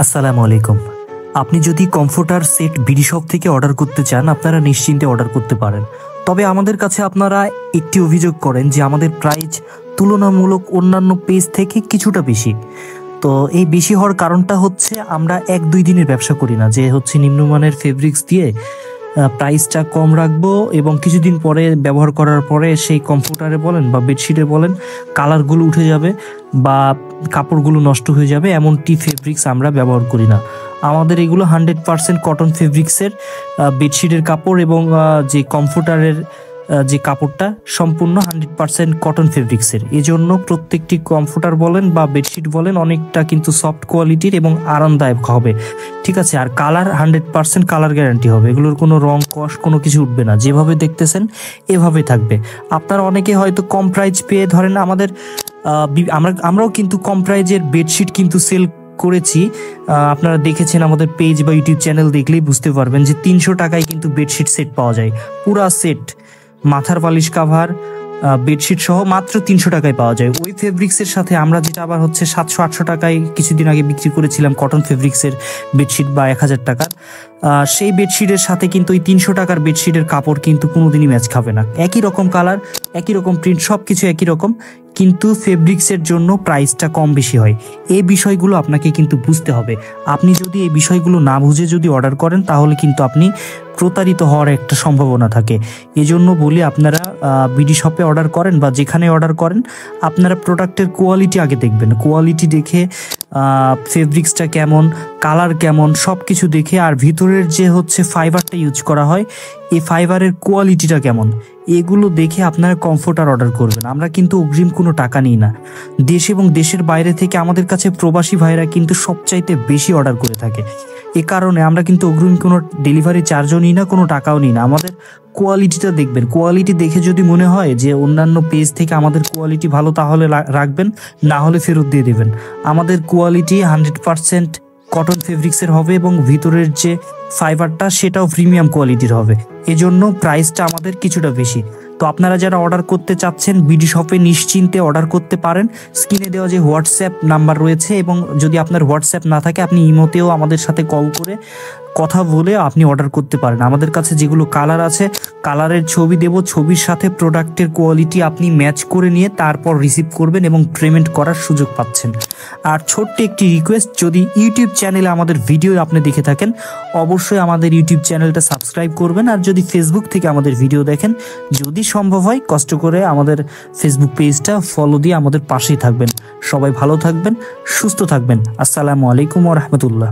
আসসালামু আলাইকুম। আপনি যদি কমফোর্টার সেট বিডি শপ থেকে অর্ডার করতে চান, আপনারা নিশ্চিন্তে অর্ডার করতে পারেন। তবে আমাদের কাছে আপনারা একটি অভিযোগ করেন যে আমাদের প্রাইস তুলনামূলক অন্যান্য পেজ থেকে কিছুটা বেশি। তো এই বেশি হওয়ার কারণটা হচ্ছে আমরা 1-2 দিনের ব্যবসা করি না, যে হচ্ছে নিম্নমানের ফেব্রিক্স দিয়ে প্রাইসটা কম রাখবো এবং কিছুদিন পরে ব্যবহার করার পরে সেই কমফোর্টারে বলেন বা বেডশিটে বলেন কালারগুলো উঠে যাবে বা কাপড়গুলো নষ্ট হয়ে যাবে, এমনটি ফেব্রিক্স আমরা ব্যবহার করি না। আমাদের এগুলো 100% কটন ফেব্রিক্সের বেডশিটের কাপড় এবং যে কমফোর্টারের যে কাপড়টা সম্পূর্ণ 100% কটন ফেব্রিক্সের। এজন্য প্রত্যেকটি কমফোর্টার বলেন বা বেডশিট বলেন অনেকটা কিন্তু সফট কোয়ালিটির এবং আরামদায়ক হবে, ঠিক আছে। আর কালার 100% কালার গ্যারান্টি হবে, এগুলোর কোনো রং কষ কোনো কিছু উঠবে না, যেভাবে দেখতেছেন এভাবে থাকবে। আপনারা অনেকে হয়তো কম প্রাইস পেয়ে ধরেন আমাদের আমরাও কিন্তু কম প্রাইজের বেডশিট কিন্তু সেল করেছি। আপনারা দেখেছেন আমাদের পেজ বা ইউটিউব চ্যানেল দেখলেই বুঝতে পারবেন যে 300 টাকায় কিন্তু বেডশিট সেট পাওয়া যায়, পুরা সেট মাথার বালিশ কাভার বেডশিট সহ মাত্র 300 টাকায় পাওয়া যায়। ওই ফেব্রিক্সের সাথে আমরা যেটা আবার হচ্ছে 700-800 টাকায় কিছুদিন আগে বিক্রি করেছিলাম কটন ফেব্রিক্সের বেডশিট বা 1000 টাকার, সেই বেডশিটের সাথে কিন্তু ওই 300 টাকার বেডশিটের কাপড় কিন্তু কোনোদিনই ম্যাচ খাবে না। একই রকম কালার, একই রকম প্রিন্ট, সব কিছু একই রকম, কিন্তু ফেব্রিক্সের জন্য প্রাইসটা কম বেশি হয়। এই বিষয়গুলো আপনাকে কিন্তু বুঝতে হবে। আপনি যদি এই বিষয়গুলো না বুঝে যদি অর্ডার করেন তাহলে কিন্তু আপনি প্রতারিত হওয়ার একটা সম্ভাবনা থাকে। এজন্য বলি আপনারা বিডি শপে অর্ডার করেন বা যেখানে অর্ডার করেন, আপনারা প্রোডাক্টের কোয়ালিটি আগে দেখবেন। কোয়ালিটি দেখে ফেব্রিক্সটা কেমন, কালার কেমন, সব কিছু দেখে, আর ভিতরের যে হচ্ছে ফাইবারটা ইউজ করা হয় এই ফাইবারের কোয়ালিটিটা কেমন, এগুলো দেখে আপনারা কমফোর্টার অর্ডার করবেন। আমরা কিন্তু অগ্রিম কোনো টাকা নিই না। দেশ এবং দেশের বাইরে থেকে আমাদের কাছে প্রবাসী ভাইরা কিন্তু সবচাইতে বেশি অর্ডার করে থাকে। এ কারণে আমরা কিন্তু অগ্রিম কোনো ডেলিভারি চার্জও নিই না, কোনো টাকাও নিই না। আমাদের কোয়ালিটিটা দেখবেন, কোয়ালিটি দেখে যদি মনে হয় যে অন্যান্য পেজ থেকে আমাদের কোয়ালিটি ভালো তাহলে রাখবেন, না হলে ফেরত দিয়ে দেবেন। আমাদের কোয়ালিটি 100% কটন ফেব্রিক্সের হবে এবং ভিতরের যে ফাইবারটা সেটাও প্রিমিয়াম কোয়ালিটির হবে। এজন্য প্রাইসটা আমাদের কিছুটা বেশি। তো আপনারা যারা অর্ডার করতে চাচ্ছেন বিডি শপে নিশ্চিন্তে অর্ডার করতে পারেন। স্ক্রিনে দেওয়া যে হোয়াটসঅ্যাপ নাম্বার রয়েছে, এবং যদি আপনার হোয়াটসঅ্যাপ না থাকে আপনি ইমোতেও আমাদের সাথে কল করে কথা বলে আপনি অর্ডার করতে পারেন। আমাদের কাছে যেগুলো কালার আছে কালারের ছবি দেব, ছবির সাথে প্রোডাক্টের কোয়ালিটি আপনি ম্যাচ করে নিয়ে তারপর রিসিভ করবেন এবং পেমেন্ট করার সুযোগ পাচ্ছেন। আর ছোট্ট একটি রিকোয়েস্ট, যদি ইউটিউব চ্যানেলে আমাদের ভিডিও আপনি দেখে থাকেন অবশ্যই আমাদের ইউটিউব চ্যানেলটা সাবস্ক্রাইব করবেন। আর যদি ফেসবুক থেকে আমাদের ভিডিও দেখেন, যদি সম্ভব হয় কষ্ট করে আমাদের ফেসবুক পেজটা ফলো দিয়ে আমাদের পাশেই থাকবেন। সবাই ভালো থাকবেন, সুস্থ থাকবেন। আসসালামু আলাইকুম ওয়া রাহমাতুল্লাহ।